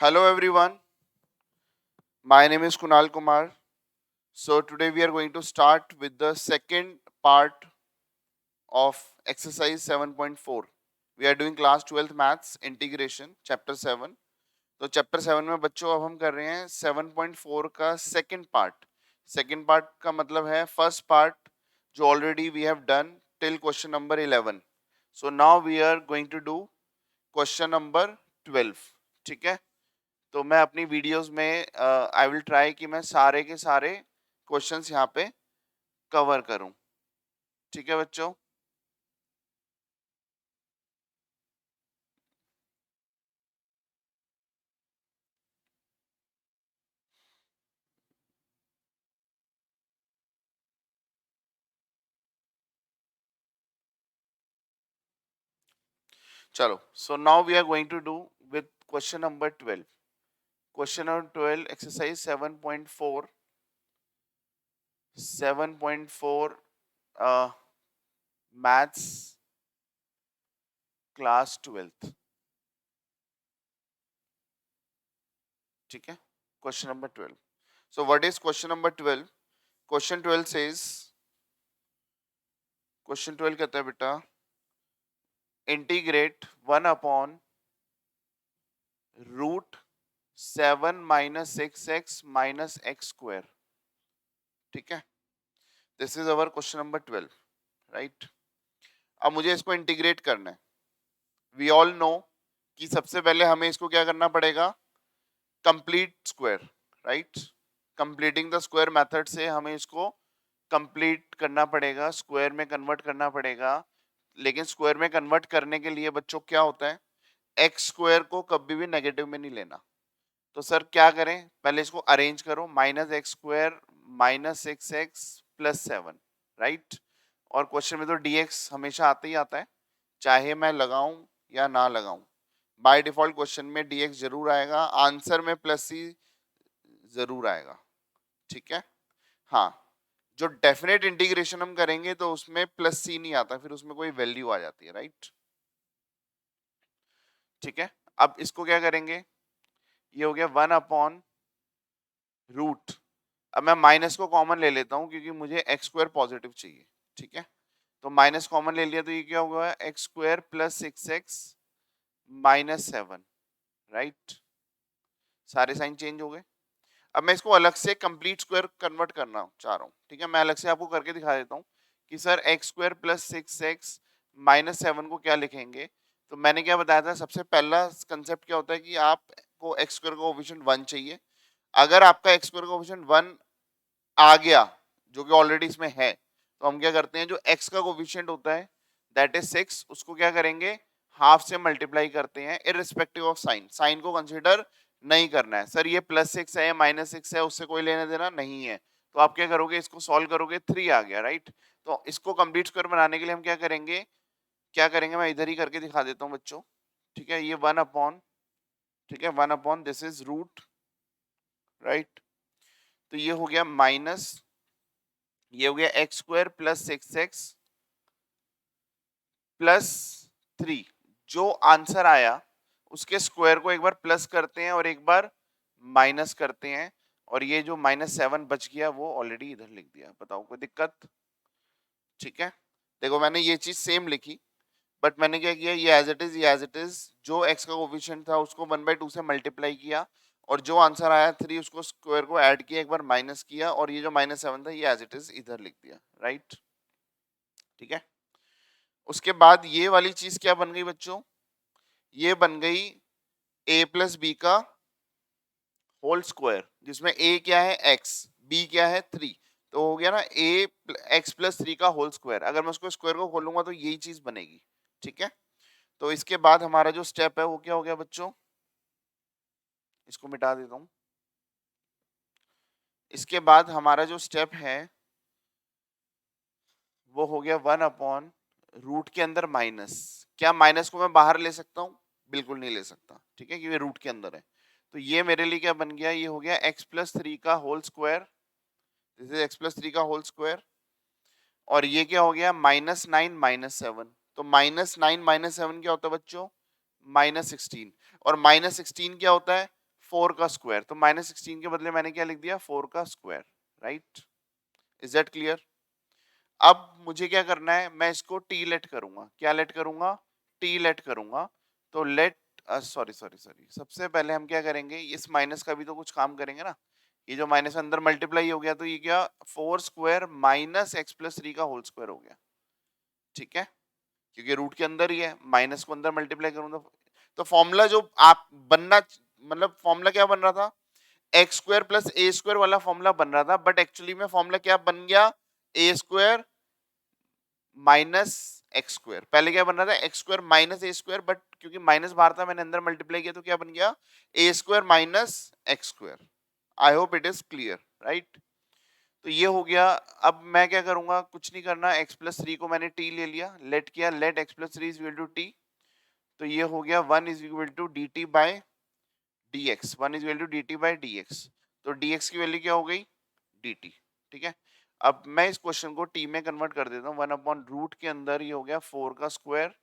Hello everyone, my name is Kunal Kumar. So today we are going to start with the second part of exercise 7.4. We are doing class 12th maths integration chapter 7. तो chapter 7 में बच्चों अब हम कर रहे हैं 7.4 का second part. Second part का मतलब है फर्स्ट पार्ट जो already we have done till question number 11. So now we are going to do question number 12. ठीक है. तो मैं अपनी वीडियोस में आई विल ट्राई कि मैं सारे के सारे क्वेश्चंस यहाँ पे कवर करूं. ठीक है बच्चों. चलो. So now we are going to do with question number 12. Question number 12 exercise 7.4. 7.4 maths class 12th. ठीक है. Question number 12. So what is question number 12? Question 12 says, question 12 कहता है बेटा integrate 1 upon root 7 minus 6x minus x square. ठीक है. This is our question number 12. Right. अब मुझे इसको इंटीग्रेट करना है. वी ऑल नो कि सबसे पहले हमें इसको क्या करना पड़ेगा, complete square. Right. Completing the square method से हमें इसको कंप्लीट करना पड़ेगा, स्क्वायर में कन्वर्ट करना पड़ेगा. लेकिन स्क्वायर में कन्वर्ट करने के लिए बच्चों क्या होता है, एक्स स्क्वायर को कभी भी नेगेटिव में नहीं लेना. तो सर क्या करें, पहले इसको अरेंज करो. Minus x square minus 6x plus 7. Right. और क्वेश्चन में तो dx हमेशा आता ही आता है, चाहे मैं लगाऊं या ना लगाऊं. बाय डिफॉल्ट क्वेश्चन में dx जरूर आएगा, आंसर में प्लस सी जरूर आएगा. ठीक है. हाँ, जो डेफिनेट इंटीग्रेशन हम करेंगे तो उसमें प्लस सी नहीं आता, फिर उसमें कोई वैल्यू आ जाती है. राइट. ठीक है. अब इसको क्या करेंगे, ये हो गया 1 अपॉन रूट. अब मैं माइनस को कॉमन ले लेता हूं क्योंकि मुझे एक्स स्क्वायर पॉजिटिव चाहिए. ठीक है. तो माइनस कॉमन ले लिया तो ये क्या होगा, x square plus 6x minus 7. Right. सारे साइन चेंज हो गए. अब मैं इसको अलग से कंप्लीट स्क्वायर कन्वर्ट करना चाह रहा हूँ. ठीक है. मैं अलग से आपको करके दिखा देता हूँ कि sir x square plus 6x minus 7 को क्या लिखेंगे. तो मैंने क्या बताया था, सबसे पहला कंसेप्ट क्या होता है कि आपको एक्स स्क्वायर का कोएफिशिएंट 1 चाहिए. अगर आपका एक्स स्क्वायर का कोएफिशिएंट 1 आ गया, जो कि ऑलरेडी इसमें है, तो हम क्या करते हैं, जो x का कोफिशिएंट होता है दैट इज 6, उसको क्या करेंगे, हाफ से मल्टीप्लाई करते हैं इररिस्पेक्टिव ऑफ साइन. साइन को कंसीडर नहीं करना है. सर ये प्लस 6 है या माइनस 6 है, उससे कोई लेना देना नहीं है. तो आप क्या करोगे, इसको सॉल्व करोगे, 3 आ गया. राइट. तो इसको कंप्लीट स्क्वायर बनाने के लिए हम क्या करेंगे, मैं इधर ही करके दिखा देता हूँ बच्चों. ठीक है. ये 1 अपॉन, ठीक है, 1 upon this is root. Right. तो ये हो गया माइनस, ये हो गया x square plus 6x plus 3. जो आंसर आया उसके स्क्वायर को एक बार प्लस करते हैं और एक बार माइनस करते हैं, और ये जो -7 बच गया वो ऑलरेडी इधर लिख दिया. बताओ कोई दिक्कत. ठीक है. देखो मैंने ये चीज सेम लिखी, बट मैंने क्या किया, ये एज इट इज, ये एज इट इज, जो एक्स का कोफिशिएंट था उसको 1/2 से मल्टीप्लाई किया, और जो आंसर आया 3 उसको स्क्वायर को ऐड किया, एक बार माइनस किया, और ये जो -7 था ये एज इट इज इधर लिख दिया. राइट. ठीक है. उसके बाद ये वाली चीज क्या बन गई बच्चों, ये बन गई a प्लस बी का होल स्क्वायर, जिसमें a क्या है x, b क्या है 3. तो हो गया ना a x प्लस 3 का होल स्क्वायर. अगर मैं उसको स्क्वायर को खोलूंगा तो यही चीज बनेगी. ठीक है. तो इसके बाद हमारा जो स्टेप है वो क्या हो गया बच्चों, इसको मिटा देता हूं. इसके बाद हमारा जो स्टेप है वो हो गया 1 अपॉन रूट के अंदर माइनस. क्या माइनस को मैं बाहर ले सकता हूँ, बिल्कुल नहीं ले सकता. ठीक है, क्योंकि रूट के अंदर है. तो ये मेरे लिए क्या बन गया, ये हो गया x प्लस 3 का whole square. This is x plus 3 का होल स्क्वायर. और ये क्या हो गया, -9 -7. तो -9 -7 क्या होता है बच्चों, -16. और -16 क्या होता है, 4 का स्क्वायर, तो -16 के बदले मैंने क्या लिख दिया, 4 का square, right. Is that clear? अब मुझे क्या करना है, मैं इसको टी लेट करूंगा। क्या लेट करूंगा? टी लेट करूंगा। तो लेट, सॉरी सॉरी सॉरी, सबसे पहले हम क्या करेंगे, इस माइनस का भी तो कुछ काम करेंगे ना। ये जो माइनस अंदर मल्टीप्लाई हो गया, तो ये क्या, 4 स्क्वायर माइनस एक्स प्लस 3 का होल स्क्वायर हो गया, ठीक है, क्योंकि रूट के अंदर ही है, माइनस को अंदर मल्टीप्लाई करूंगा। तो फॉर्मूला जो आप बनना, मतलब फॉर्मूला क्या बन रहा था, एक्स स्क्वायर प्लस ए स्क्वायर वाला फॉर्मूला बन रहा था, बट एक्चुअली में फॉर्मूला क्या बन गया, a square minus x square. पहले क्या बन रहा था, x square minus A square, but क्योंकि माइनस बाहर था मैंने अंदर मल्टीप्लाई किया, तो क्या बन गया, a square minus x square. I hope it is clear, right. तो ये हो गया। अब मैं क्या करूंगा, कुछ नहीं करना, एक्स प्लस 3 को मैंने टी ले लिया, लेट किया, let x plus 3 is equal to t. तो ये हो गया 1 is equal to d t by d x, 1 is equal to d t by d x. तो डी एक्स की वैल्यू क्या हो गई, डी टी, ठीक है। अब मैं इस क्वेश्चन को टी में कन्वर्ट कर देता हूँ, 1 अपॉन रूट के अंदर ये हो गया 4 का स्क्वायर,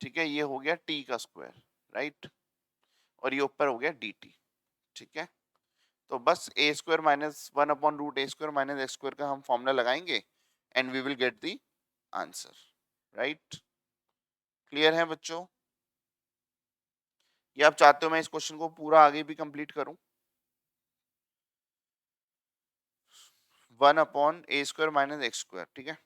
ठीक है, ये हो गया टी का स्क्वायर, राइट, और ये ऊपर हो गया डी टी, ठीक है। तो बस a square minus 1 upon root a square minus x square का हम फॉर्मूला लगाएंगे and we will get the answer, right. Clear है बच्चों? या आप चाहते हो मैं इस क्वेश्चन को पूरा आगे भी कंप्लीट करूं? 1 अपॉन ए स्क्वायर माइनस एक्स स्क्वायर, ठीक है।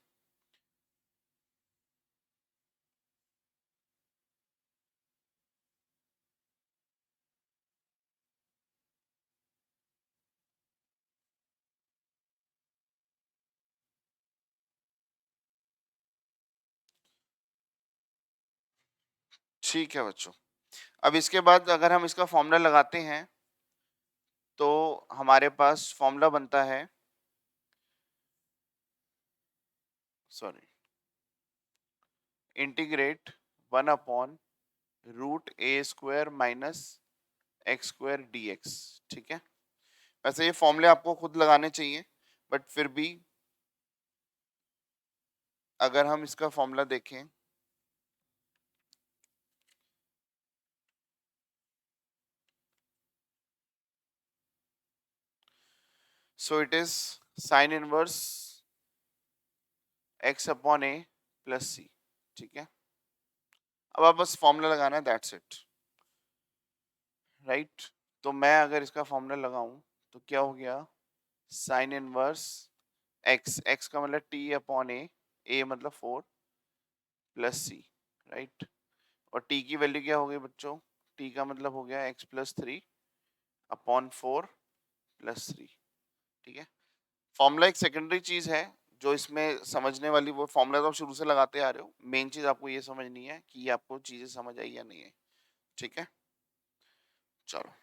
ठीक है बच्चों, अब इसके बाद अगर हम इसका फॉर्मूला लगाते हैं तो हमारे पास फॉर्मूला बनता है, sorry, integrate 1 upon root a square minus x square d x, ठीक है। वैसे ये फॉर्मूले आपको खुद लगाने चाहिए, बट फिर भी अगर हम इसका फॉर्मूला देखें, so it is sine inverse x upon a plus c, ठीक है। अब आप बस फॉर्मूला लगाना है, दैट्स इट, राइट। तो मैं अगर इसका फॉर्मूला लगाऊं तो क्या हो गया, साइन इनवर्स एक्स, एक्स का मतलब टी अपॉन ए मतलब 4 प्लस सी, राइट। और टी की वैल्यू क्या हो गई बच्चों, टी का मतलब हो गया एक्स प्लस 3 अपॉन 4 प्लस 3, ठीक है। फॉर्मूला एक सेकेंडरी चीज है जो इसमें समझने वाली, वो फॉर्मूला तो आप शुरू से लगाते आ रहे हो, मेन चीज आपको ये समझनी है कि ये आपको चीजें समझ आई या नहीं है, ठीक है। चलो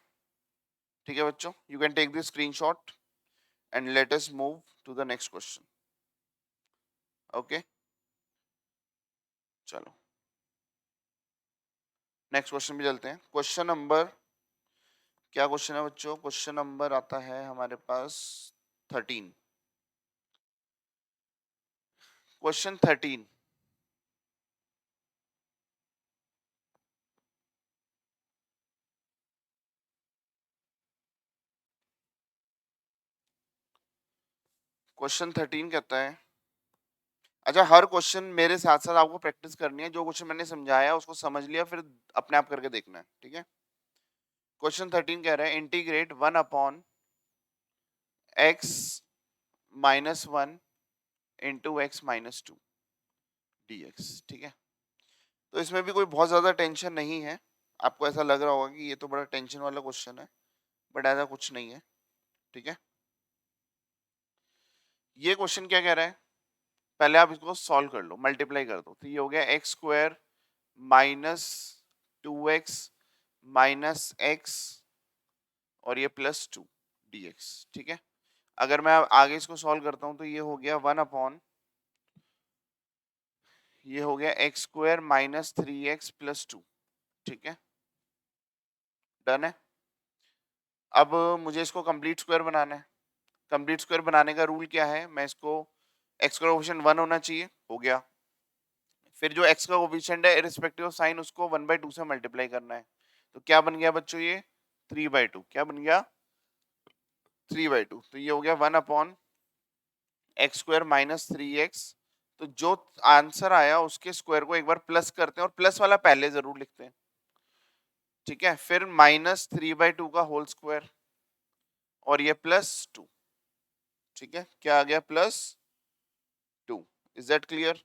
ठीक है बच्चों, you can take this screenshot and let us move to the next question, okay. चलो नेक्स्ट क्वेश्चन भी चलते हैं। क्वेश्चन नंबर, क्या क्वेश्चन है बच्चों, क्वेश्चन नंबर आता है हमारे पास 13। क्वेश्चन 13, क्वेश्चन 13 कहता है, अच्छा हर क्वेश्चन मेरे साथ साथ आपको प्रैक्टिस करनी है, जो क्वेश्चन मैंने समझाया उसको समझ लिया, फिर अपने आप करके देखना है, ठीक है। क्वेश्चन 13 कह रहा है integrate 1 upon x minus 1 into x minus 2 D x, ठीक है। तो इसमें भी कोई बहुत ज्यादा टेंशन नहीं है, आपको ऐसा लग रहा होगा कि ये तो बड़ा टेंशन वाला क्वेश्चन है, बट ऐसा कुछ नहीं है, ठीक है। ये क्वेश्चन क्या कह रहा है, पहले आप इसको सॉल्व कर लो, मल्टीप्लाई कर दो, तो ये हो गया x square minus 2x minus x और ये प्लस 2 dx, ठीक है। अगर मैं आगे इसको सॉल्व करता हूं तो ये हो गया 1 अपॉन, ये हो गया x square minus 3x plus 2, ठीक है, डन है। अब मुझे इसको कंप्लीट स्क्वायर बनाना है। कंप्लीट स्क्वायर बनाने का रूल क्या है, मैं इसको एक्स का कोएफिशिएंट 1 होना चाहिए, हो गया। फिर जो एक्स का कोएफिशिएंट है इररिस्पेक्टिव ऑफ साइन, उसको 1/2 से मल्टीप्लाई करना है। तो क्या बन गया बच्चों, ये 3/2 क्या बन गया 3/2। तो ये हो गया 1/x² माइनस 3x। तो जो आंसर आया उसके स्क्वायर को एक बार प्लस करते हैं और प्लस वाला पहले जरूर लिखते हैं, ठीक है। फिर -3/2 का होल स्क्वायर और ये +2, ठीक है। क्या आ गया +2। Is that clear?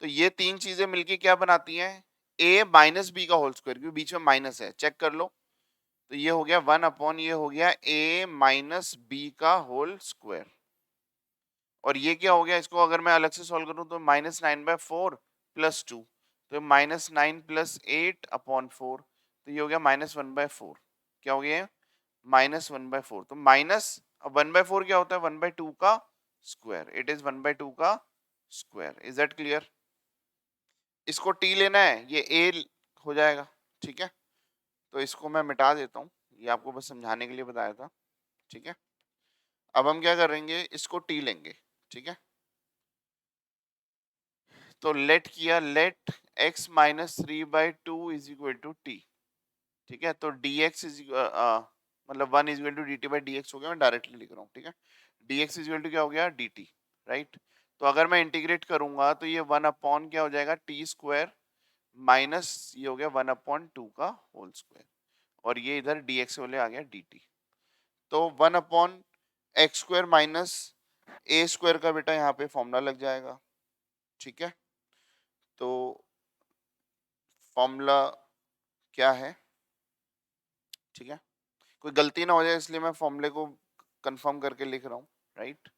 तो ये तीन चीजें मिलके क्या बनाती हैं a माइनस बी का होल स्क्वायर, क्योंकि बीच में माइनस है, चेक कर लो। तो ये हो गया 1/, ये हो गया a माइनस बी का होल स्क्वायर। और ये क्या हो गया, इसको अगर मैं अलग से सॉल्व करूं तो -9/4 +2, तो -9 + 8/4, तो ये हो गया -1/4। क्या हो गया -1/4। तो -1/4 क्या होता है 1/2 का स्क्वायर, इट इज 1/2 का स्क्वायर। Is that clear? इसको t लेना है, ये a हो जाएगा, ठीक है। तो इसको मैं मिटा देता हूँ, ये आपको बस समझाने के लिए बताया था, ठीक है। अब हम क्या करेंगे, इसको t लेंगे, ठीक है। तो लेट किया, let x - 3/2 is equal to t, ठीक है। तो dx इज मतलब 1 इज इक्वल टू dt/dx हो गया, मैं डायरेक्टली लिख रहा हूँ, ठीक है। dx इज इक्वल टू क्या हो गया dt, राइट। तो अगर मैं इंटीग्रेट करूंगा तो ये 1/, क्या हो जाएगा t² माइनस ये हो गया 1/2 का होल स्क्वायर, और ये इधर dx वाले आ गया dt। तो 1/x² माइनस a² का बेटा यहाँ पे फॉर्मूला लग जाएगा, ठीक है। तो फॉर्मूला क्या है, ठीक है। कोई गलती ना हो जाए इसलिए मैं फॉर्मूले को कंफर्म करके लिख रहा हूँ, राइट।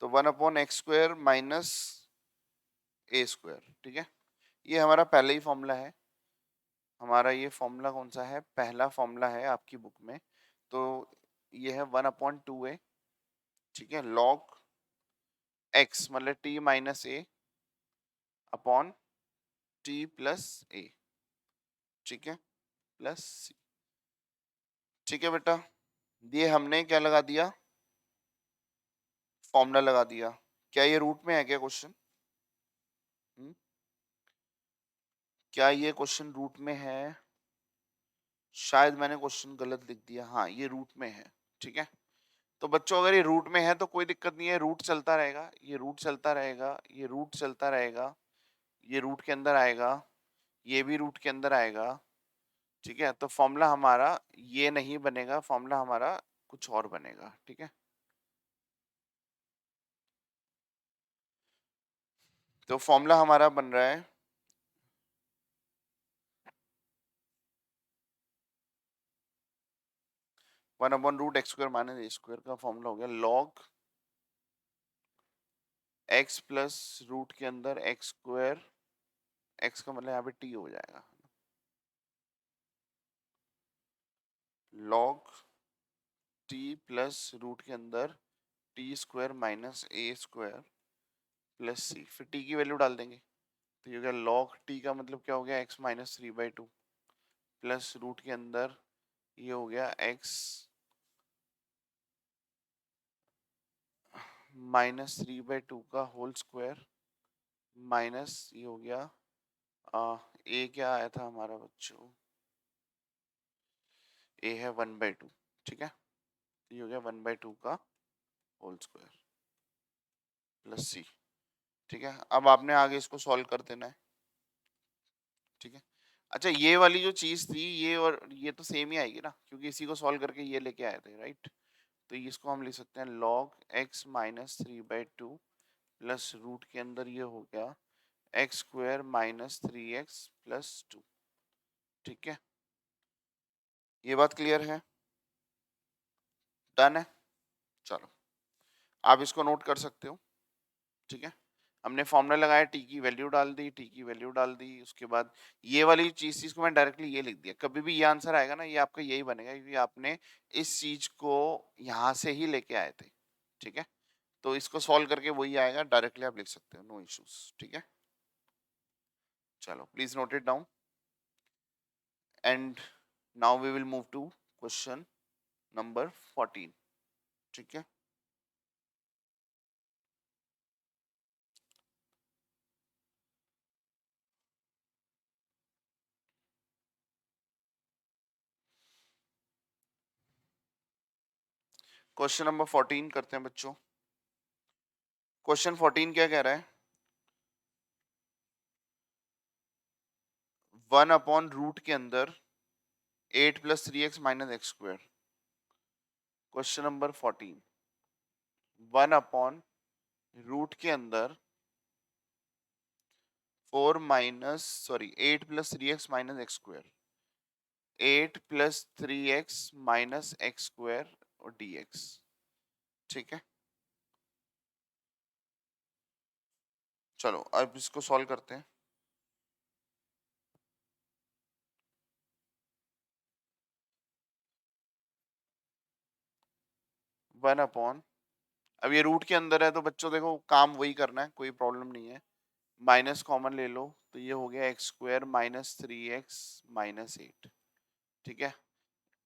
तो 1/x² माइनस a², ठीक है। ये हमारा पहले ही फॉर्मूला है, हमारा ये फॉर्मूला कौन सा है, पहला फॉर्मूला है आपकी बुक में। तो ये है 1/2a, ठीक है, log x मतलब t minus a upon t plus a, ठीक है, प्लस c, ठीक है बेटा। ये हमने क्या लगा दिया, फॉर्मूला लगा दिया। क्या ये रूट में है क्या क्वेश्चन? क्या ये क्वेश्चन रूट में है? शायद मैंने क्वेश्चन गलत लिख दिया, हाँ ये रूट में है, ठीक है। तो बच्चों अगर ये रूट में है तो कोई दिक्कत नहीं है, रूट चलता रहेगा, ये रूट चलता रहेगा, ये रूट चलता रहेगा, ये रूट के अंदर आएगा, ये भी रूट के अंदर आएगा, ठीक है। तो फॉर्मूला हमारा ये नहीं बनेगा, फॉर्मूला हमारा कुछ और बनेगा, ठीक है। तो फॉर्मूला हमारा बन रहा है 1/√x² माइनस a² का फॉर्मूला हो गया log x प्लस रूट के अंदर x², x का मतलब यहाँ पे t हो जाएगा, log t प्लस रूट के अंदर t² minus a² plus c, फिर t की वैल्यू डाल देंगे। तो ये हो गया log t का मतलब क्या हो गया x - 3/2 प्लस रूट के अंदर ये हो गया x - 3/2 का होल स्क्वायर माइनस ये हो गया a क्या आया था हमारा बच्चों, a है 1/2, ठीक है। तो ये हो गया 1/2 का होल स्क्वायर प्लस c, ठीक है। अब आपने आगे इसको सॉल्व कर देना है, ठीक है। अच्छा ये वाली जो चीज थी ये और ये तो सेम ही आएगी ना, क्योंकि इसी को सॉल्व करके ये लेके आए थे, राइट। तो इसको हम लिख सकते हैं log x - 3/2 प्लस रूट के अंदर ये हो गया x² माइनस 3x प्लस 2, ठीक है। ये बात क्लियर है, डन है। चलो आप इसको नोट कर सकते हो, ठीक है। हमने फॉर्मूला लगाया, टी की वैल्यू डाल दी, टी की वैल्यू डाल दी, उसके बाद ये वाली चीज को मैं डायरेक्टली ये लिख दिया। कभी भी ये आंसर आएगा ना ये आपका यही बनेगा, क्योंकि आपने इस चीज को यहाँ से ही लेके आए थे, ठीक है। तो इसको सॉल्व करके वही आएगा, डायरेक्टली आप लिख सकते हो, नो इश्यूज, ठीक है। चलो please note it down and now we will move to question number 14, ठीक है। क्वेश्चन नंबर 14 करते हैं बच्चों। क्वेश्चन 14 क्या कह रहा है? 1/रूट के अंदर 8 + 3x - x²। क्वेश्चन नंबर 14, 1/रूट के अंदर 8 + 3x - x², 8 + 3x - x² और dx। ठीक है, चलो अब इसको सॉल्व करते हैं। वन अपॉन, अब ये रूट के अंदर है तो बच्चों देखो काम वही करना है, कोई प्रॉब्लम नहीं है। माइनस कॉमन ले लो तो ये हो गया x² - 3x - 8। ठीक है,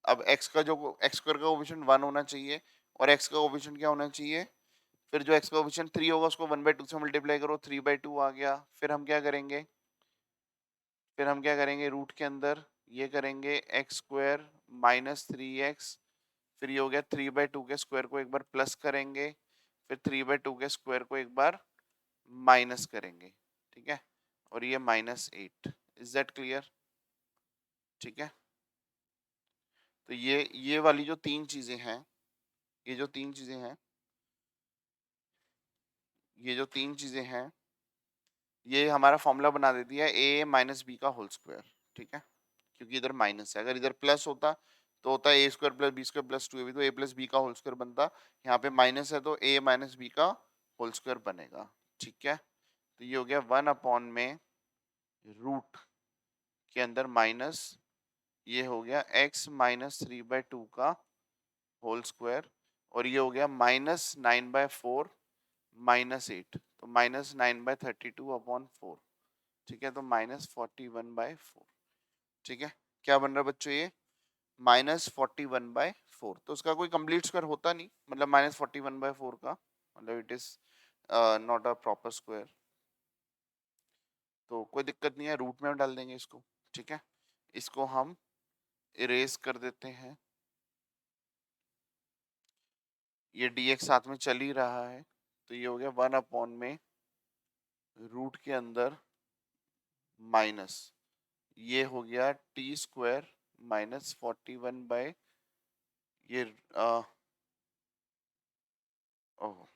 अब x का जो x² का कोएफिशिएंट 1 होना चाहिए और x का कोएफिशिएंट क्या होना चाहिए, फिर जो x का कोएफिशिएंट 3 होगा उसको 1/2 से मल्टीप्लाई करो, 3/2 आ गया। फिर हम क्या करेंगे रूट के अंदर ये करेंगे x² - 3x, फिर ये हो गया 3/2 के स्क्वायर को एक बार प्लस करेंगे, फिर 3/2 के स्क्वायर को एक बार माइनस करेंगे। ठीक है, और ये -8। Is that clear? ठीक है, तो ये वाली जो तीन चीजें हैं, ये जो तीन चीजें हैं, ये जो तीन चीजें हैं, ये हमारा फॉर्मूला बना देती है a - b का होल स्क्वायर। ठीक है, क्योंकि इधर माइनस है, अगर इधर प्लस होता तो होता a² + b² + 2ab, तो a + b का होल स्क्वायर बनता। यहाँ पे माइनस है तो a - b का होल स्क्वायर बनेगा। ठीक है, तो ये हो गया 1 में रूट के अंदर माइनस, ये हो गया x - 3/2 का होल स्क्वायर, और ये हो गया -9/4 -8, तो -9/32/4। ठीक है, तो -41/4। ठीक है, क्या बन रहा है बच्चों ये -41/4। तो उसका कोई कंप्लीट स्क्वायर होता नहीं, मतलब -41/4 का मतलब it is not a proper square, तो कोई दिक्कत नहीं है, रूट में डाल देंगे इसको। ठीक है, इसको हम इरेज कर देते हैं, ये dx साथ में चल ही रहा है, तो ये हो गया 1 में रूट के अंदर माइनस, ये हो गया t² - 41 बाय ये ओह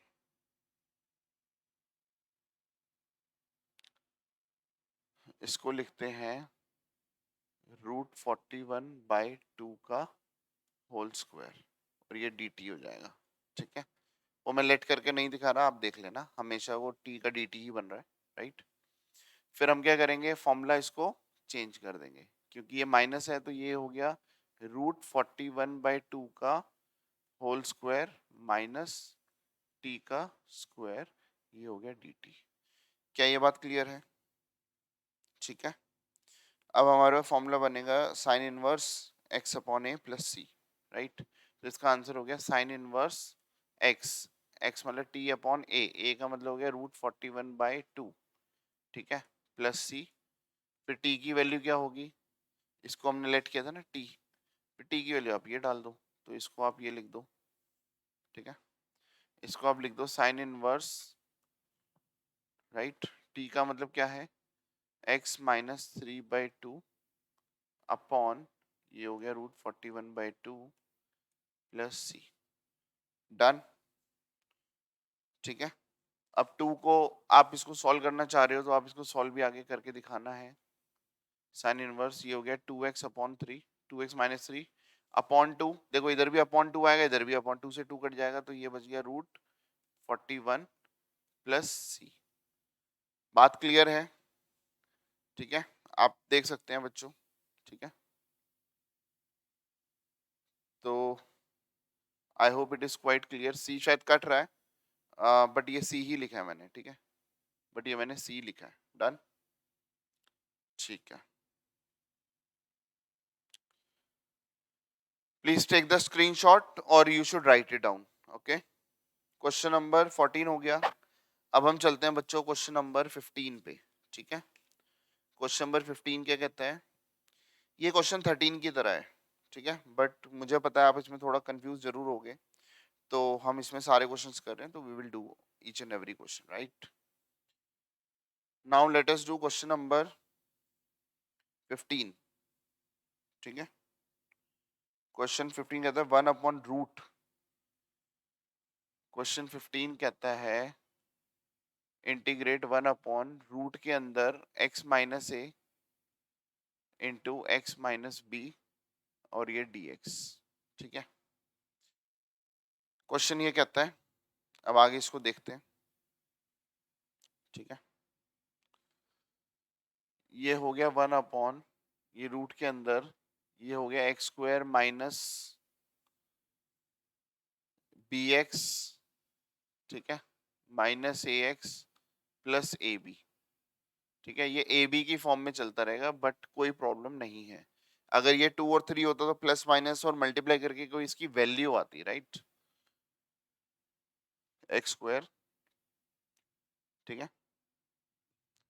इसको लिखते हैं √41/2 का होल स्क्वायर, और ये dt हो जाएगा। ठीक है, वो मैं लेट करके नहीं दिखा रहा, आप देख लेना, हमेशा वो t का dt ही बन रहा है, राइट। फिर हम क्या करेंगे, फॉर्मूला इसको चेंज कर देंगे, क्योंकि ये माइनस है तो ये हो गया √41/2 का होल स्क्वायर माइनस t का स्क्वायर, ये हो गया dt। क्या ये बात क्लियर है? ठीक है, अब हमारे पास फॉर्मूला बनेगा sine inverse x/a + c, right. तो इसका आंसर हो गया साइन इनवर्स x, x मतलब t/a, का मतलब हो गया √41/2। ठीक है, प्लस c, फिर t की वैल्यू क्या होगी, इसको हमने लेट किया था ना t, फिर t की वैल्यू आप ये डाल दो, तो इसको आप ये लिख दो। ठीक है, इसको आप लिख दो साइन इनवर्स, राइट, t का मतलब क्या है x - 3/2 अपॉन, ये हो गया √41/2 प्लस c। डन। ठीक है, अब 2 को आप इसको सॉल्व करना चाह रहे हो तो आप इसको सॉल्व भी आगे करके दिखाना है। साइन इनवर्स ये हो गया 2x/3, 2x - 3 अपॉन 2, देखो इधर भी अपॉन 2 आएगा, इधर भी अपॉन 2 से 2 कट जाएगा, तो ये बच गया √41 प्लस c। बात क्लियर है? ठीक है, आप देख सकते हैं बच्चों। ठीक है, तो आई hope it is quite clear. c शायद कट रहा है, बट ये c ही लिखा है मैंने। ठीक है, बट ये मैंने c लिखा है। डन। ठीक है, प्लीज टेक द स्क्रीनशॉट और you should write it down. Okay, question number 14 हो गया। अब हम चलते हैं बच्चों क्वेश्चन नंबर 15 पे। ठीक है, क्वेश्चन नंबर 15 क्या कहता है, ये क्वेश्चन 13 की तरह है। ठीक है, बट मुझे पता है आप इसमें थोड़ा कंफ्यूज जरूर होगे। तो हम इसमें सारे क्वेश्चंस कर रहे हैं, तो we will do each and every question, right? Now let us do question number 15। ठीक है, क्वेश्चन 15 कहता है 1/रूट। क्वेश्चन 15 कहता है इंटीग्रेट 1/रूट के अंदर x माइनस ए इंटू एक्स माइनस बी और ये dx। ठीक है, क्वेश्चन ये कहता है, अब आगे इसको देखते हैं। ठीक है, ये हो गया 1/, ये रूट के अंदर ये हो गया x² माइनस bx, ठीक है, माइनस ax प्लस ab। ठीक है, ये ab की फॉर्म में चलता रहेगा, बट कोई प्रॉब्लम नहीं है। अगर ये 2 और 3 होता तो प्लस माइनस और मल्टीप्लाई करके कोई इसकी वैल्यू आती, राइट? x², ठीक है,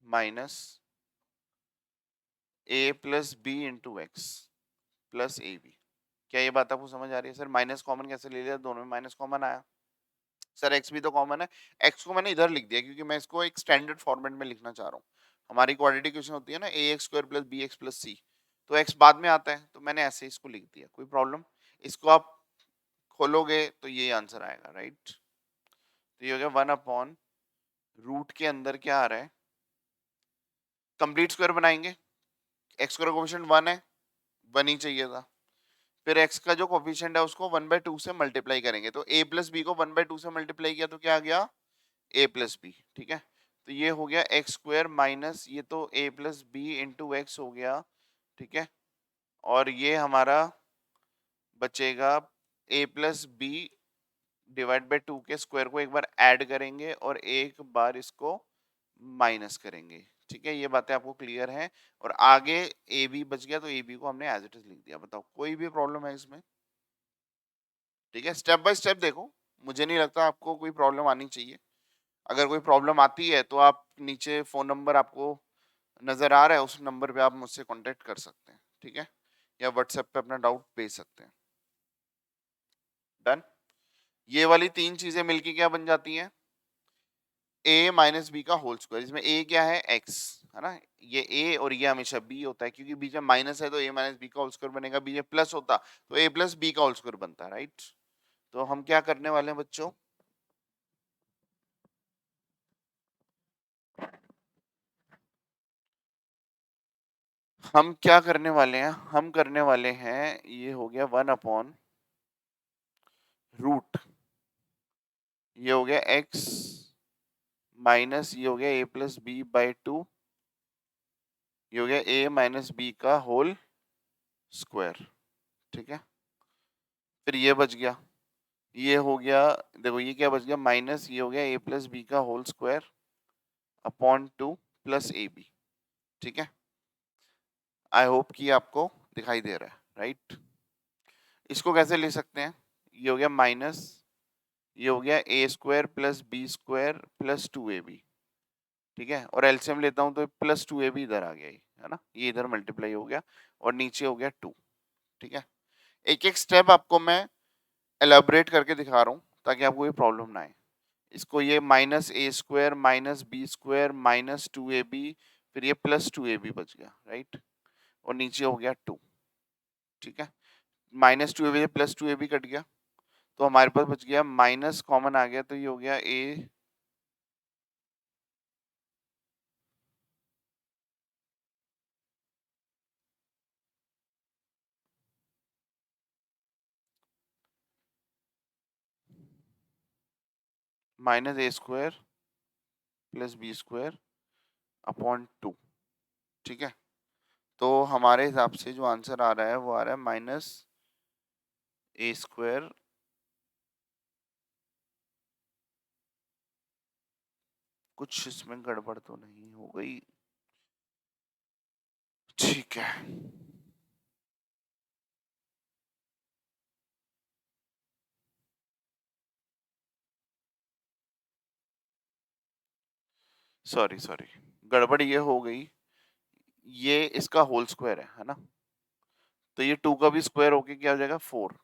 minus a plus b into x plus a b. क्या ये बात आपको समझ आ रही है? सर माइनस कॉमन कैसे ले लिया? दोनों में माइनस कॉमन आया। सर एक्स भी तो कॉमन है। एक्स को मैंने इधर लिख दिया क्योंकि मैं इसको एक स्टैंडर्ड फॉर्मेट में लिखना चाह रहा हूँ। हमारी क्वाड्रेटिक इक्वेशन होती है ना ax² plus bx plus c, तो एक्स बाद में आता है, तो मैंने ऐसे इसको लिख दिया, कोई प्रॉब्लम? इसको आप खोलोगे तो ये आंसर आएगा, राइट? तो ये हो गया 1/रूट के अंदर क्या आ रहा है, कंप्लीट स्क्वायर बनाएंगे। एक्स का कोएफिशिएंट 1 है, 1 ही चाहिए था। फिर x का जो कोफिशिएंट है उसको 1/2 से मल्टीप्लाई करेंगे, तो a प्लस बी को 1/2 से मल्टीप्लाई किया तो क्या आ गया? a plus b. ठीक है, तो ये हो गया x² माइनस ये तो a plus b into x हो गया। ठीक है, और ये हमारा बचेगा a plus b divide by 2 के स्क्वायर को एक बार ऐड करेंगे और एक बार इसको माइनस करेंगे। ठीक है, ये बातें आपको क्लियर हैं। और आगे ए बी बच गया, तो ए बी को हमने एज इट इज लिख दिया। बताओ कोई भी प्रॉब्लम है इसमें? ठीक है, स्टेप बाय स्टेप देखो, मुझे नहीं लगता आपको कोई प्रॉब्लम आनी चाहिए। अगर कोई प्रॉब्लम आती है तो आप नीचे फोन नंबर आपको नजर आ रहा है, उस नंबर पे आप मुझसे कांटेक्ट कर सकते हैं। ठीक है, या व्हाट्सएप पे अपना डाउट भेज सकते हैं। डन। ये वाली तीन चीजें मिलके क्या बन जाती हैं? a माइनस बी का होल स्क्वायर। इसमें a क्या है? x है ना, ये a और ये हमेशा b होता है, क्योंकि बीच में माइनस है तो a माइनस बी का होल स्क्वायर बनेगा। बीच में प्लस होता तो a प्लस बी का होल स्क्वायर बनता है, राइट? तो हम क्या करने वाले हैं बच्चों? हम क्या करने वाले हैं? हम करने वाले हैं, ये हो गया 1/रूट, ये हो गया x माइनस ये हो गया a प्लस बी बाई 2, ये हो गया a माइनस बी का होल स्क्वायर। ठीक है, फिर ये बच गया, ये हो गया, देखो ये क्या बच गया, माइनस ये हो गया a प्लस बी का whole square upon 2 plus a b. ठीक है, आई होप कि आपको दिखाई दे रहा है, राइट? इसको कैसे ले सकते हैं? ये हो गया माइनस ये हो गया a² plus b² plus 2ab। ठीक है, और एलसीएम लेता हूं तो प्लस 2ab इधर आ गया, है ना, ये इधर मल्टीप्लाई हो गया और नीचे हो गया 2। ठीक है, एक एक स्टेप आपको मैं एलाबोरेट करके दिखा रहा हूँ ताकि आपको कोई प्रॉब्लम ना आए। इसको ये -a² minus b² minus 2ab, फिर ये प्लस 2ab बच गया, राइट? और नीचे हो गया 2। ठीक है, -2ab से प्लस 2ab कट गया, तो हमारे पास बच गया माइनस कॉमन आ गया, तो ये हो गया a -a² plus b² upon 2। ठीक है, तो हमारे हिसाब से जो आंसर आ रहा है वो आ रहा है -a²। कुछ इसमें गड़बड़ तो नहीं हो गई? ठीक है, सॉरी सॉरी, गड़बड़ ये हो गई, ये इसका होल स्क्वायर है ना, तो ये 2 का भी स्क्वायर होके क्या हो जाएगा 4,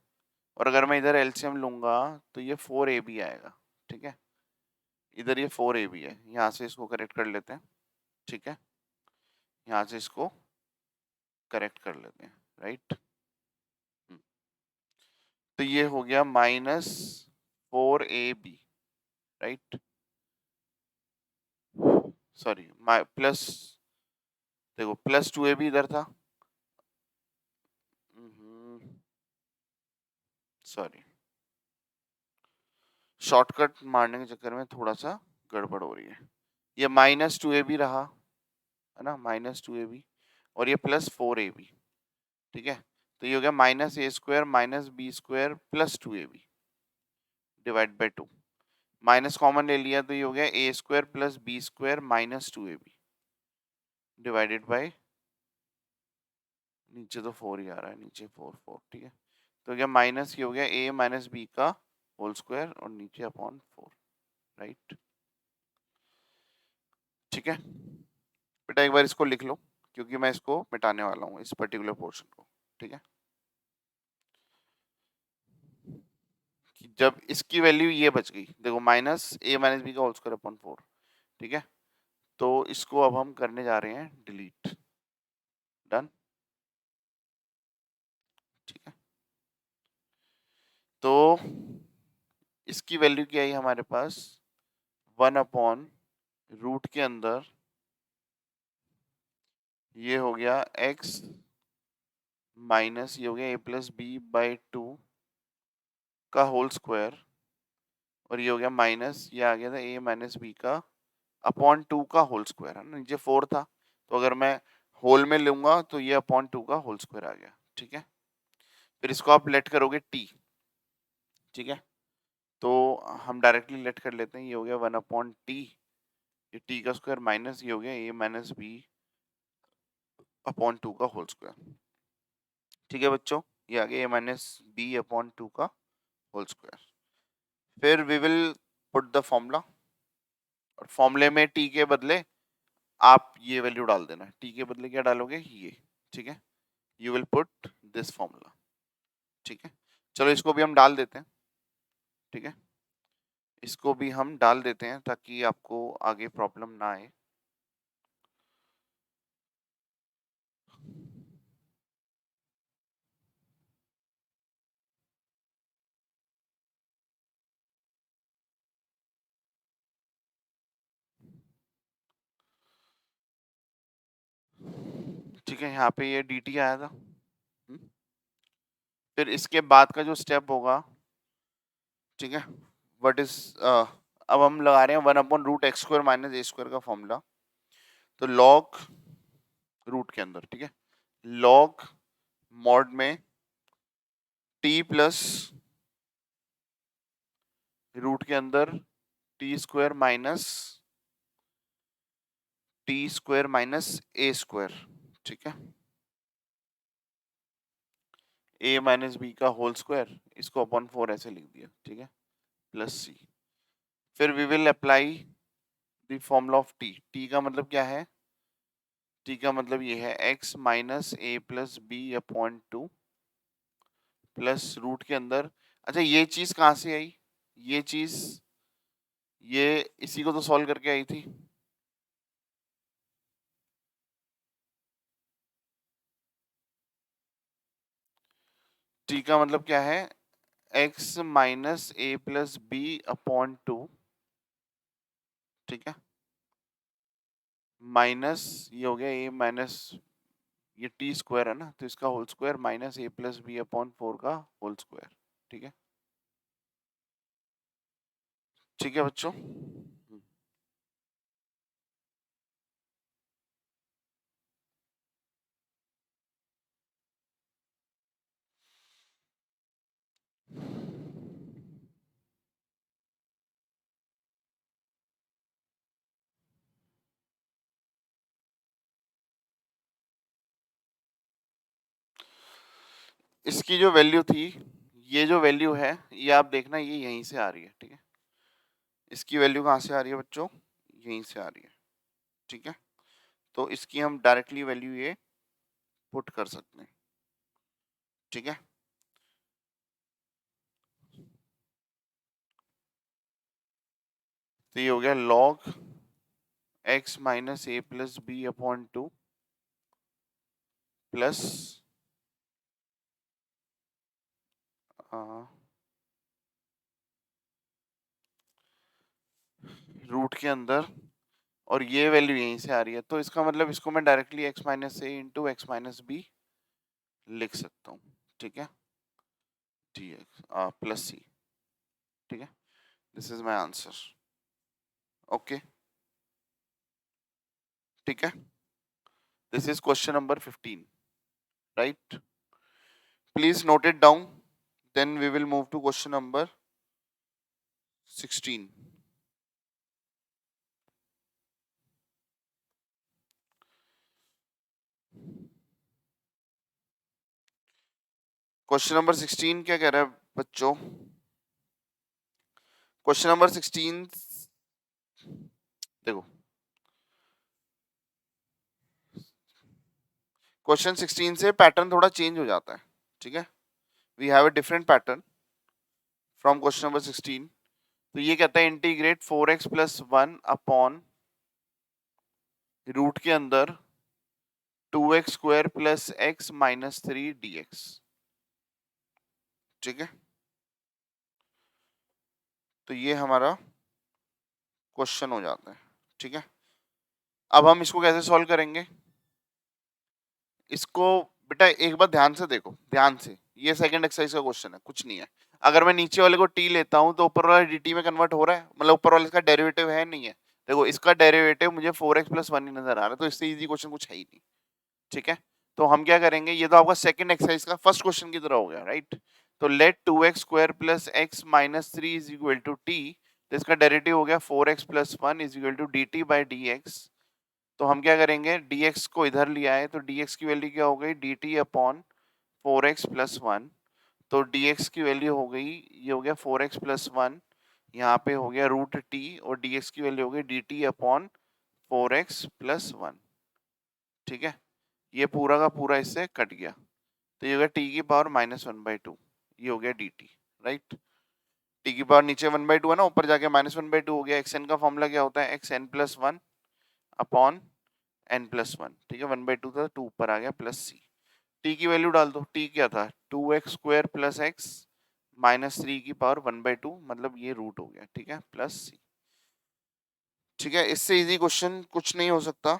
और अगर मैं इधर एलसीएम लूंगा तो ये 4ab आएगा, ठीक है। इधर ये 4ab है, यहाँ से इसको करेक्ट कर लेते हैं, ठीक है। यहाँ से इसको करेक्ट कर लेते हैं, राइट। तो ये हो गया -4ab, राइट। सॉरी, प्लस, देखो +2ab इधर था, सॉरी, शॉर्टकट मारने के चक्कर में थोड़ा सा गड़बड़ हो रही है। ये -2ab रहा, है ना, -2ab, और ये +4ab, ठीक है। तो ये हो गया -a² - b² + 2ab divide by 2। Minus common ले लिया तो ये हो गया a² + b² - 2ab divided by, नीचे तो 4 ही आ रहा है, नीचे 4 4, ठीक है। तो क्या माइनस, ये हो गया a - b का होल स्क्वायर और नीचे अपॉन 4, राइट, ठीक है। बेटा एक बार इसको लिख लो, क्योंकि मैं इसको मिटाने वाला हूँ, इस पर्टिकुलर पोर्शन को, ठीक है। जब इसकी वैल्यू ये बच गई, देखो -a - b का होल स्क्वायर अपॉन 4, ठीक है। तो इसको अब हम करने जा रहे हैं डिलीट, डन, ठीक है। तो इसकी वैल्यू क्या आई हमारे पास, 1/रूट के अंदर ये हो गया x माइनस ये हो गया a+b/2 का होल स्क्वायर, और ये हो गया माइनस, ये आ गया था a - b का अपॉन 2 का होल स्क्वायर, है ना, नीचे 4 था, तो अगर मैं होल में लूंगा तो ये अपॉन 2 का होल स्क्वायर आ गया, ठीक है। फिर इसको आप लेट करोगे t, ठीक है। तो हम डायरेक्टली लेट कर लेते हैं, ये हो गया 1/t, ये t का स्क्वायर माइनस ये हो गया a - b अपॉन 2 का होल स्क्वायर, ठीक है बच्चों। ये आ गया a - b अपॉन 2 का होल स्क्वायर। फिर we will put the formula, और फॉर्मूले में t के बदले आप ये वैल्यू डाल देना, t के बदले क्या डालोगे, ये, ठीक है। You will put this formula, ठीक है। चलो इसको भी हम डाल देते हैं, ठीक है। इसको भी हम डाल देते हैं ताकि आपको आगे प्रॉब्लम ना आए। ठीक है, यहाँ पे ये dt आया था। फिर इसके बाद का जो स्टेप होगा, ठीक है, व्हाट इज, अब हम लगा रहे हैं 1/√x² - a² का फॉर्मूला। तो लॉग रूट के अंदर, ठीक है, लॉग मॉड में t प्लस रूट के अंदर t² minus t² minus a², ठीक है, a - b का होल स्क्वायर, इसको अपॉन 4 ऐसे लिख दिया, ठीक है, प्लस c। फिर we will apply the formula of t का मतलब क्या है, t का मतलब ये है x minus a+b upon 2 plus root के अंदर, अच्छा ये चीज कहाँ से आई, ये चीज ये इसी को तो सॉल्व करके आई थी, t का मतलब क्या है, x माइनस a+b अपॉन 2, ठीक है, माइनस ये हो गया a माइनस ये t² है ना, तो इसका whole square minus a+b upon 4 का होल स्क्वायर, ठीक है, ठीक है बच्चों। इसकी जो वैल्यू थी, ये जो वैल्यू है, ये आप देखना ये यहीं से आ रही है, ठीक है। इसकी वैल्यू कहाँ से आ रही है बच्चों, यहीं से आ रही है, ठीक है। तो इसकी हम डायरेक्टली वैल्यू ये पुट कर सकते हैं, ठीक है। तो ये हो गया log x minus a plus b upon 2 plus root के अंदर, और ये वैल्यू यहीं से आ रही है, तो इसका मतलब इसको मैं डायरेक्टली x माइनस ए इंटू एक्स माइनस बी लिख सकता हूँ, ठीक है, dx प्लस सी, ठीक है, this is my answer. Okay, ठीक है, this is question number 15, right, please note it down, then we will move to question number 16। Question number 16 क्या कह रहा है बच्चों? क्वेश्चन नंबर 16 देखो, क्वेश्चन 16 से पैटर्न थोड़ा चेंज हो जाता है, ठीक है, we have a different pattern from question number 16। तो ये कहता है integrate 4x plus 1 upon root के अंदर 2x square plus x minus 3 dx, ठीक है, तो ये हमारा क्वेश्चन हो जाता है, ठीक है। अब हम इसको कैसे सॉल्व करेंगे? इसको बेटा एक बार ध्यान से देखो, ध्यान से, ये सेकंड एक्सरसाइज का क्वेश्चन है, कुछ नहीं है। अगर मैं नीचे वाले को t लेता हूं तो ऊपर वाला dt में कन्वर्ट हो रहा है, मतलब ऊपर वाले का डेरिवेटिव है नहीं है। देखो इसका डेरिवेटिव मुझे 4x प्लस 1 ही नजर आ रहा है, तो इससे इजी क्वेश्चन कुछ है ही नहीं, ठीक है। तो हम क्या करेंगे, ये तो आपका सेकंड एक्सरसाइज का फर्स्ट क्वेश्चन की तरह हो गया, राइट। तो let 2x square plus x minus 3 is equal to t, तो इसका डेरिवेटिव हो गया 4x plus 1 is equal to dt by dx। तो हम क्या करेंगे, dx को इधर लिया है, तो dx की वैल्यू क्या हो गई, dt अपॉन 4x प्लस 1। तो dx की वैल्यू हो गई, ये हो गया 4x प्लस 1, यहाँ पे हो गया रूट t, और dx की वैल्यू हो गई dt अपॉन 4x प्लस 1, ठीक है। ये पूरा का पूरा इससे कट गया, तो ये हो गया टी की पावर माइनस 1/2, ये हो गया dt, राइट। टी की पावर नीचे 1/2 है ना, ऊपर जाके माइनस 1/2 हो गया। एक्स एन का फॉर्मूला क्या होता है, x n plus 1 upon n plus 1, ठीक है, 1/2 था, 2 ऊपर आ गया प्लस सी। टी की वैल्यू डाल दो, टी क्या था, 2x square plus x minus 3 की पावर 1/2, मतलब ये रूट हो गया, ठीक है, प्लस सी, ठीक है। इससे इजी क्वेश्चन कुछ नहीं हो सकता।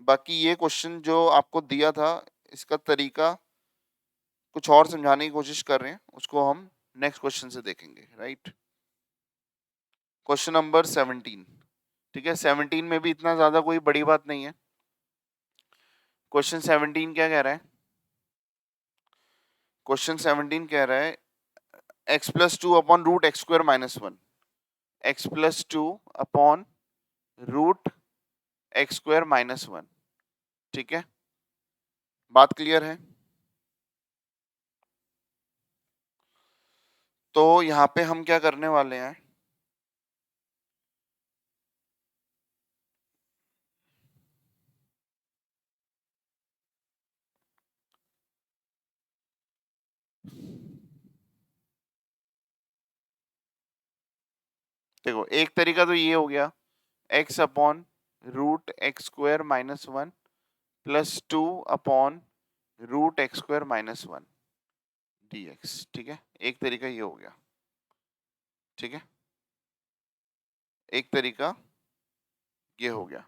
बाकी ये क्वेश्चन जो आपको दिया था, इसका तरीका कुछ और समझाने की कोशिश कर रहे हैं, उसको हम नेक्स्ट क्वेश्चन से देखेंगे, राइट। क्वेश्चन नंबर 17, ठीक है, 17 में भी इतना ज्यादा कोई बड़ी बात नहीं है। क्वेश्चन 17 क्या कह रहा है, क्वेश्चन 17 कह रहा है x plus 2 upon root x square minus 1, x plus 2 upon root x square minus 1, ठीक है, बात क्लियर है। तो यहाँ पे हम क्या करने वाले हैं, देखो एक तरीका तो ये हो गया, x upon root x square minus 1 plus 2 upon root x square minus 1 dx, ठीक है, एक तरीका ये हो गया, ठीक है, एक तरीका ये हो गया।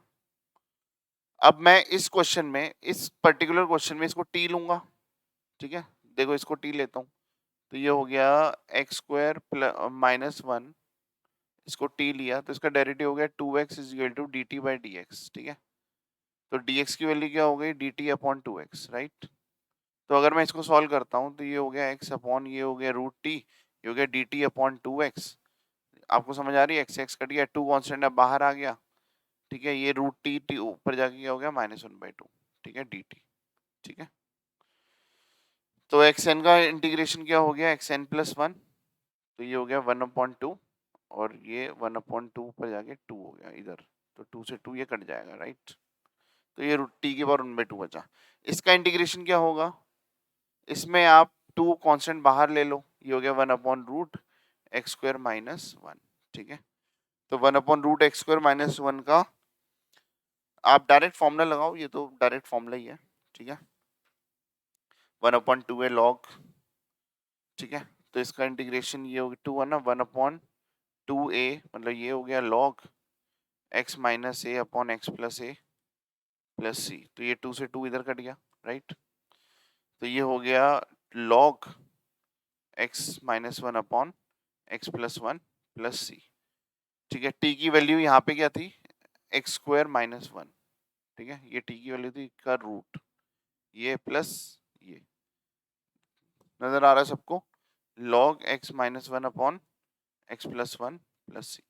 अब मैं इस क्वेश्चन में, इस पर्टिकुलर क्वेश्चन में इसको t लूंगा, ठीक है, देखो इसको t लेता हूँ, तो ये हो गया एक्स स्क्वायर माइनस 1, इसको t लिया तो इसका डेरिवेटिव हो गया 2x is equal to dt by dx, ठीक है। तो dx की वैल्यू क्या हो गई, dt अपॉन 2x, राइट। तो अगर मैं इसको सॉल्व करता हूँ तो ये हो गया x अपॉन, ये हो गया रूट t, ये हो गया dt अपॉन 2x। आपको समझ आ रही है, x कट गया, 2 कांस्टेंट अब बाहर आ गया, ठीक है, ये रूट t ऊपर जाके क्या हो गया माइनस 1/2, ठीक है, dt, ठीक है। तो एक्स एन का इंटीग्रेशन क्या हो गया, एक्स एन प्लस 1, तो ये हो गया 1/2, और ये 1/2 ऊपर जाके 2 हो गया इधर, तो 2 से 2 ये कट जाएगा, राइट। तो ये रूट टी की पावर 1/2 बचा। इसका इंटीग्रेशन क्या होगा, इसमें आप 2 कांस्टेंट बाहर ले लो, ये हो गया 1/रूट एक्स स्क्वायर माइनस 1, ठीक है। तो 1/√x² माइनस 1 का आप डायरेक्ट फॉर्मूला लगाओ, ये तो डायरेक्ट फॉर्मूला ही है, ठीक है। 1/2 लॉग, ठीक है। तो इसका इंटीग्रेशन ये हो गया 2 है ना, 1/2a मतलब ये हो गया log x minus a upon x plus a plus c. तो ये 2 से 2 इधर कट गया, राइट। तो ये हो गया log x minus 1 upon x plus 1 plus c, ठीक है। t की वैल्यू यहाँ पे क्या थी, x² माइनस 1, ठीक है। ये t की वैल्यू थी का रूट, ये प्लस ये, नजर आ रहा है सबको, log x minus 1 upon x plus 1 plus c.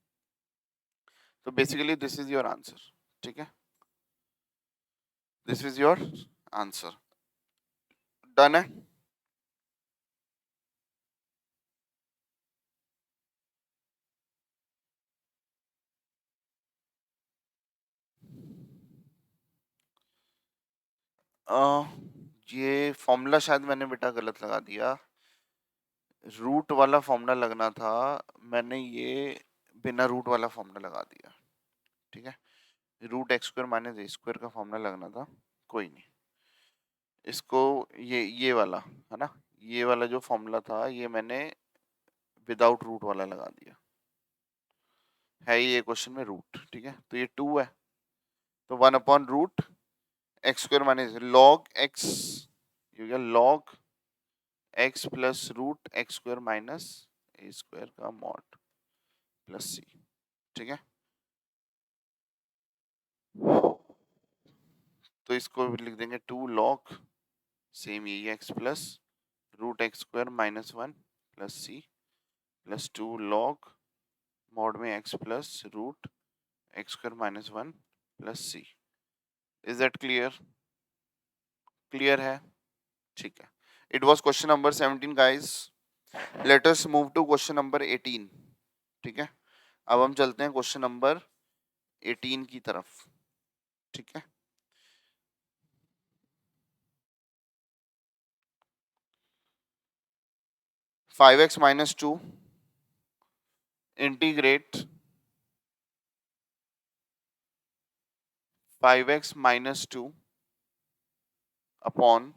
तो basically this is your answer, ठीक है। This is your answer, done है। ये फॉर्मूला शायद मैंने बेटा गलत लगा दिया, रूट वाला फॉर्मूला लगना था, मैंने ये बिना रूट वाला फॉर्मूला लगा दिया, ठीक है। √x² माइनस a² का फॉर्मूला लगना था, कोई नहीं। इसको ये वाला है ना, ये वाला जो फॉर्मूला था ये मैंने विदाउट रूट वाला लगा दिया, है ये क्वेश्चन में रूट, ठीक है। तो ये 2 है, तो 1/√x² माइनस लॉग x, ये हो गया log x plus √x² minus a² का मॉड प्लस सी, ठीक है। तो इसको भी लिख देंगे 2 लॉग सेम यही है x plus √x² minus 1 plus c plus 2 log mod में x plus √x² minus 1 plus c. Is that clear? Clear है, ठीक है। It was question number 17 guys. Let us move to question number 18, ठीक है। अब हम चलते हैं क्वेश्चन नंबर 18 की तरफ, ठीक है। Five x minus 2 integrate 5x minus 2 upon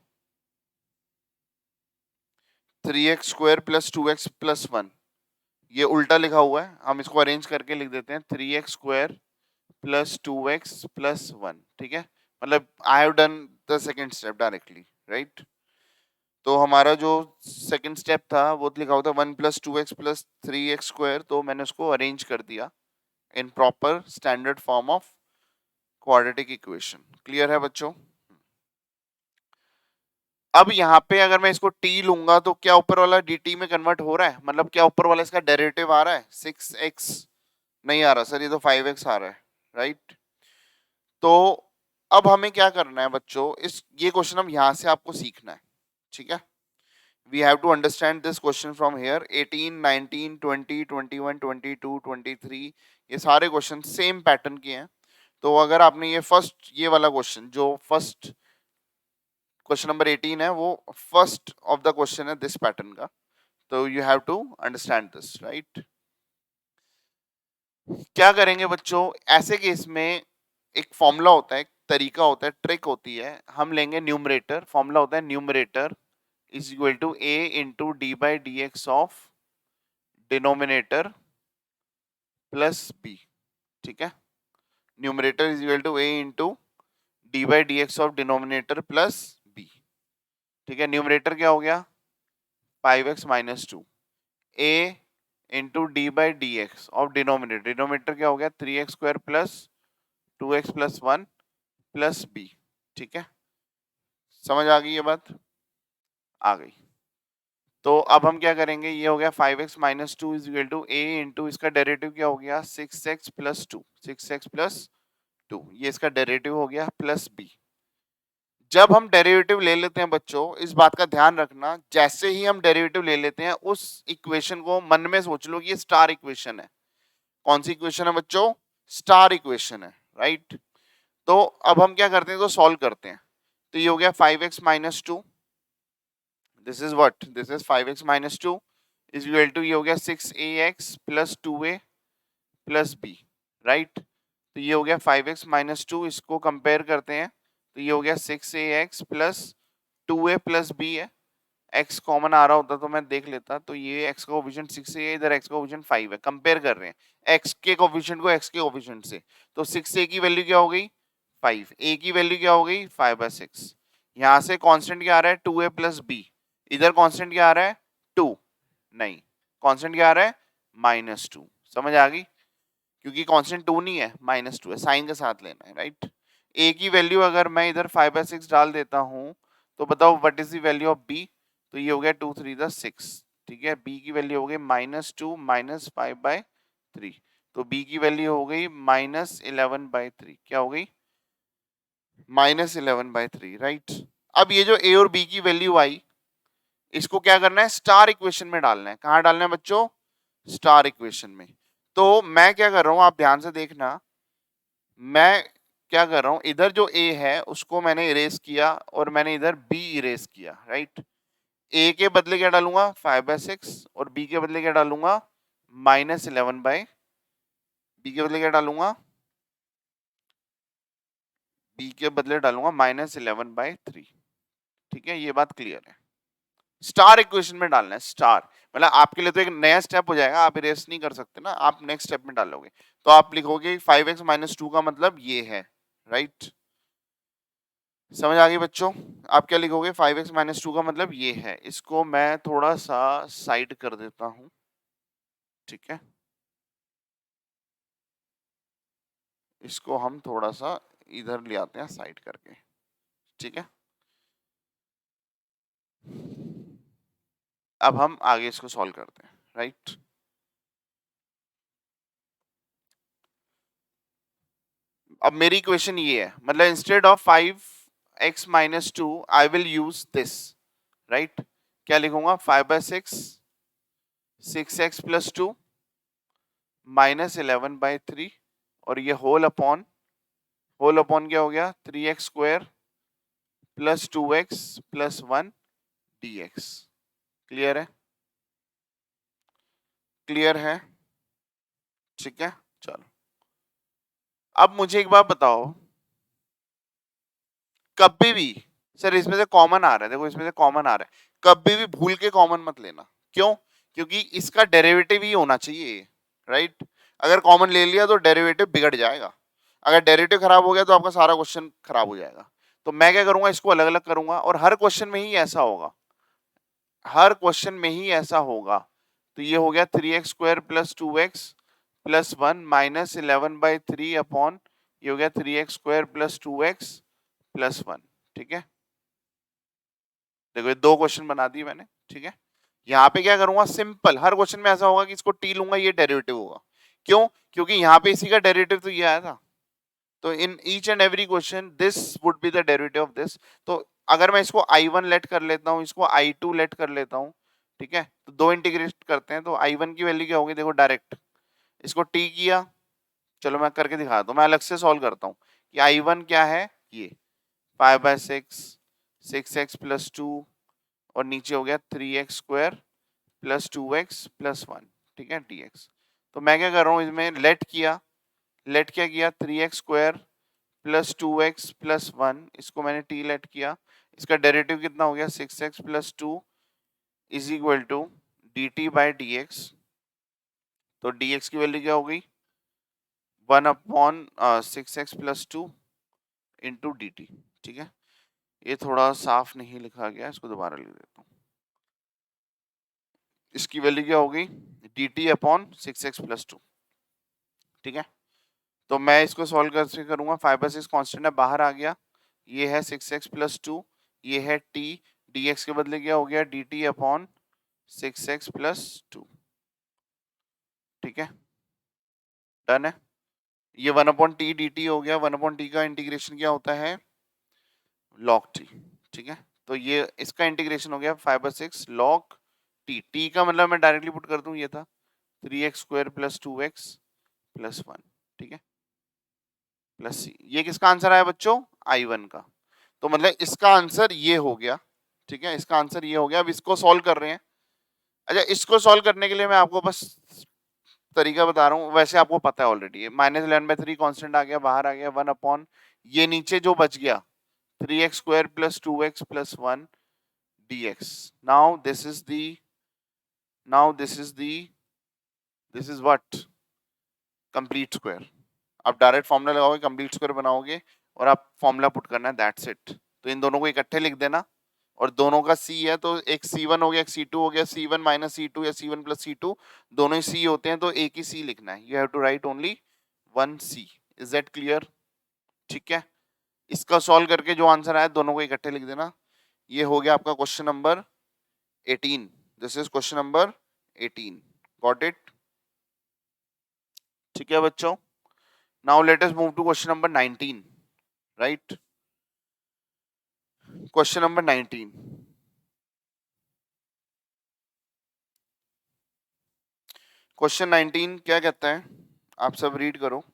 3x² plus 2x plus 1। ये उल्टा लिखा हुआ है, हम इसको अरेंज करके लिख देते हैं 3x² प्लस 2x प्लस 1, ठीक है। मतलब I have done the second step directly, right. तो हमारा जो सेकेंड स्टेप था वो लिखा हुआ था 1 प्लस 2x प्लस 3x², तो मैंने उसको अरेंज कर दिया in proper standard form of quadratic equation. Clear है बच्चों? अब यहाँ पे अगर मैं इसको t लूंगा तो क्या ऊपर वाला dt में कन्वर्ट हो रहा है, मतलब क्या ऊपर वाला इसका डेरिवेटिव आ रहा है, 6x नहीं आ रहा सर, ये तो 5x आ रहा है, राइट। तो अब हमें क्या करना है बच्चों, इस ये क्वेश्चन हम यहाँ से आपको सीखना है, ठीक है। we have to understand this question from here। 18, 19, 20, 21, 22, 23 ये सारे क्वेश्चन सेम पैटर्न के हैं। तो अगर आपने ये वाला क्वेश्चन जो फर्स्ट क्वेश्चन नंबर 18 है, वो फर्स्ट ऑफ द क्वेश्चन है दिस पैटर्न का, तो you have to understand this, right. क्या करेंगे बच्चों ऐसे केस में, एक फॉर्मूला होता है, एक तरीका होता है, ट्रिक होती है। हम लेंगे न्यूमरेटर, फॉर्मूला होता है numerator is equal to a into d by d x of denominator plus b, ठीक है। Numerator is equal to a into d by d x of denominator plus b, ठीक है। न्यूमरेटर क्या हो गया 5x minus 2, a into d by d x of denominator, denominator क्या हो गया 3x² plus 2x plus 1 plus b, ठीक है। समझ आ गई ये बात? आ गई। तो अब हम क्या करेंगे, ये हो गया 5x minus 2 is equal to a into इसका डेरिवेटिव क्या हो गया 6x प्लस 2, 6x प्लस 2, ये इसका डेरिवेटिव हो गया प्लस b। जब हम डेरिवेटिव ले लेते हैं बच्चों, इस बात का ध्यान रखना, जैसे ही हम डेरिवेटिव ले लेते हैं उस इक्वेशन को मन में सोच लो कि ये स्टार इक्वेशन है। कौन सी इक्वेशन है बच्चों? स्टार इक्वेशन है, राइट। तो अब हम क्या करते हैं, तो सॉल्व करते हैं। तो ये हो गया 5x minus 2, this is what, this is 5x minus 2 is equal to, ये हो गया 6ax plus 2a plus B, right. तो ये हो गया 5x माइनस 2, इसको कंपेयर करते हैं तो ये हो गया 6ax plus 2a plus b है। x कॉमन आ रहा होता तो मैं देख लेता, तो ये x का कोफिशिएंट 6 है, इधर x का कोफिशिएंट 5 है। कंपेयर कर रहे हैं x के कोफिशिएंट को x के कोफिशिएंट से, तो 6a की वैल्यू क्या हो गई 5, a की वैल्यू क्या हो गई 5/6। यहाँ से कांस्टेंट क्या आ रहा है 2a प्लस b, इधर कांस्टेंट क्या आ रहा है 2, नहीं कांस्टेंट क्या आ रहा है -2। समझ आ गई, क्योंकि कांस्टेंट 2 नहीं है -2 है, साइन के साथ लेना है, राइट। a की वैल्यू अगर मैं इधर 5/6 डाल देता हूं तो बताओ what is the value of b, तो ये हो गया 2 3 6, ठीक है। b की वैल्यू हो गई -2 माइनस 5/3, तो b की वैल्यू हो गई -11/3, क्या हो गई -11/3, राइट। अब ये जो a और b की वैल्यू आई, इसको क्या करना है स्टार इक्वेशन में डालना है। कहां डालना है बच्चों स्टार इक्वेशन में। तो मैं क्या कर रहा हूं आप ध्यान से देखना, मैं क्या कर रहा हूं इधर जो a है उसको मैंने इरेज किया और मैंने इधर b इरेज किया, राइट। a के बदले क्या डालूंगा 5/6 और b के बदले क्या डालूंगा -11/, b के बदले क्या डालूंगा b के बदले डालूंगा -11/3, ठीक है। ये बात क्लियर है। स्टार इक्वेशन में डालना है स्टार, मतलब आपके लिए तो एक नया स्टेप हो जाएगा, आप इरेज नहीं कर सकते ना, आप नेक्स्ट स्टेप में डालोगे तो आप लिखोगे 5x माइनस 2 का मतलब ये है, राइट। समझ आ गई बच्चों, आप क्या लिखोगे 5x माइनस 2 का मतलब ये है। इसको मैं थोड़ा सा साइड कर देता हूं, ठीक है। इसको हम थोड़ा सा इधर ले आते हैं साइड करके, ठीक है। अब हम आगे इसको सॉल्व करते हैं, राइट। अब मेरी इक्वेशन ये है, मतलब instead of 5x minus 2 I will use this, right. क्या लिखूंगा 5/6 6x प्लस 2 -11/3 और ये होल अपॉन क्या हो गया 3x square plus 2x plus 1 dx। Clear है, क्लियर है, ठीक है। चलो अब मुझे एक बात बताओ, कभी भी सर इसमें से कॉमन आ रहा है, देखो इसमें से कॉमन आ रहा है, कभी भी भूल के कॉमन मत लेना। क्यों, क्योंकि इसका डेरिवेटिव ही होना चाहिए, राइट। अगर कॉमन ले लिया तो डेरिवेटिव बिगड़ जाएगा, अगर डेरिवेटिव खराब हो गया तो आपका सारा क्वेश्चन खराब हो जाएगा। तो मैं क्या करूंगा इसको अलग अलग करूंगा और हर क्वेश्चन में ही ऐसा होगा, हर क्वेश्चन में ही ऐसा होगा। तो ये हो गया 3x square plus 2x plus 1 -11/3 upon ये हो गया 3x square plus 2x plus 1, ठीक है। देखो ये दो क्वेश्चन बना दिए मैंने, ठीक है। यहाँ पे क्या करूंगा सिंपल, हर क्वेश्चन में ऐसा होगा कि इसको टी लूंगा ये डेरिवेटिव होगा। क्यों, क्योंकि यहाँ पे इसी का डेरिवेटिव तो ये आया था, तो in each and every question this would be the derivative of this. तो अगर मैं इसको I1 लेट कर लेता हूँ, इसको I2 लेट कर लेता हूँ, ठीक है। तो दो इंटीग्रेट करते हैं तो I1 की वैल्यू क्या होगी, देखो डायरेक्ट इसको टी किया, चलो मैं करके दिखाता हूँ, मैं अलग से सॉल्व करता हूँ कि I1 क्या है, ये 5/6 6x प्लस 2 और नीचे हो गया 3x square plus 2x plus 1, ठीक है dx। तो मैं क्या कर रहा हूँ इसमें लेट किया, लेट क्या किया 3x square plus 2x plus 1, इसको मैंने t लेट किया, इसका डेरिवेटिव कितना हो गया 6x plus 2 is equal to dt by dx। तो dx की वैल्यू क्या हो गई 1/6x plus 2 into D T, ठीक है। ये थोड़ा साफ नहीं लिखा गया, इसको दोबारा लिख देता हूँ। इसकी वैल्यू क्या होगी D T upon 6x plus 2, ठीक है। तो मैं इसको सॉल्व कैसे करूंगा, 5/6 कांस्टेंट है बाहर आ गया, ये है 6x प्लस 2, ये है t, dx के बदले क्या हो गया dt अपॉन 6x प्लस 2, ठीक है। डन है, ये 1/t dt हो गया, 1/t का इंटीग्रेशन क्या होता है log t, ठीक है। तो ये इसका इंटीग्रेशन हो गया 5/6 log t, t का मतलब मैं डायरेक्टली पुट कर दूं, ये था 3x square plus 2x plus 1, ठीक है प्लस सी। ये किसका आंसर आया बच्चों I1 का, तो मतलब इसका आंसर ये हो गया, ठीक है। इसका आंसर ये हो गया। अब इसको सॉल्व कर रहे हैं। अच्छा इसको सॉल्व करने के लिए मैं आपको बस तरीका बता रहा हूँ, वैसे आपको पता है ऑलरेडी। -11/3 कांस्टेंट आ गया, बाहर आ गया, 1 अपॉन ये नीचे जो बच गया 3x square plus 2x plus 1 dx. Now this is the this is what complete square. आप डायरेक्ट फॉर्मूला लगाओगे, कंप्लीट स्क्वायर बनाओगे और आप फॉर्मूला पुट करना है, दैट्स इट. तो इन दोनों को इकट्ठे लिख देना और दोनों का c है तो एक c1 हो गया, एक c2 हो गया, c1 माइनस c2 या c1 प्लस c2 दोनों ही c होते हैं तो एक ही c लिखना है. You have to write only one c. Is that clear? ठीक है, इसका सॉल्व करके जो आंसर आया दोनों को इकट्ठे लिख देना. ये हो गया आपका question number 18. This is question number 18. Got it? ठीक है बच्चों. Now let us move to question number 19. Right? Question number 19. Question 19 क्या कहता है? आप सब रीड करो.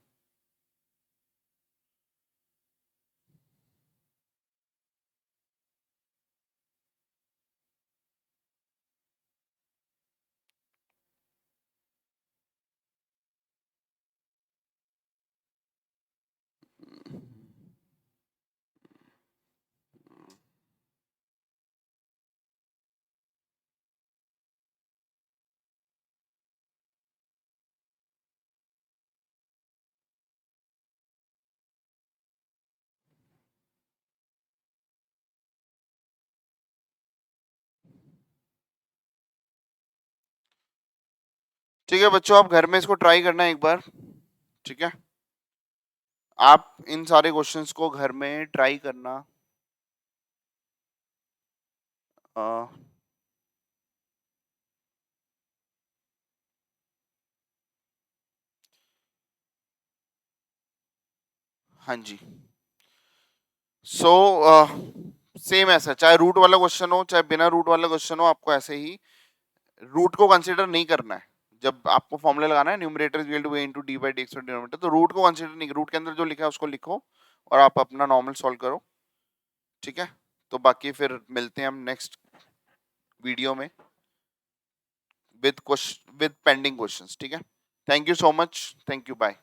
ठीक है बच्चों, आप घर में इसको ट्राई करना एक बार. ठीक है, आप इन सारे क्वेश्चंस को घर में ट्राई करना. हाँ जी. सो सेम ऐसा, चाहे रूट वाला क्वेश्चन हो चाहे बिना रूट वाला क्वेश्चन हो, आपको ऐसे ही रूट को कंसीडर नहीं करना है. जब आपको फॉर्मूला लगाना है numerator is equal to a into d by dx और डिनोमिनेटर, तो रूट को कंसीडर नहीं, रूट के अंदर जो लिखा है उसको लिखो और आप अपना नॉर्मल सॉल्व करो. ठीक है, तो बाकी फिर मिलते हैं हम नेक्स्ट वीडियो में विद पेंडिंग क्वेश्चंस. ठीक है, thank you so much, thank you, bye.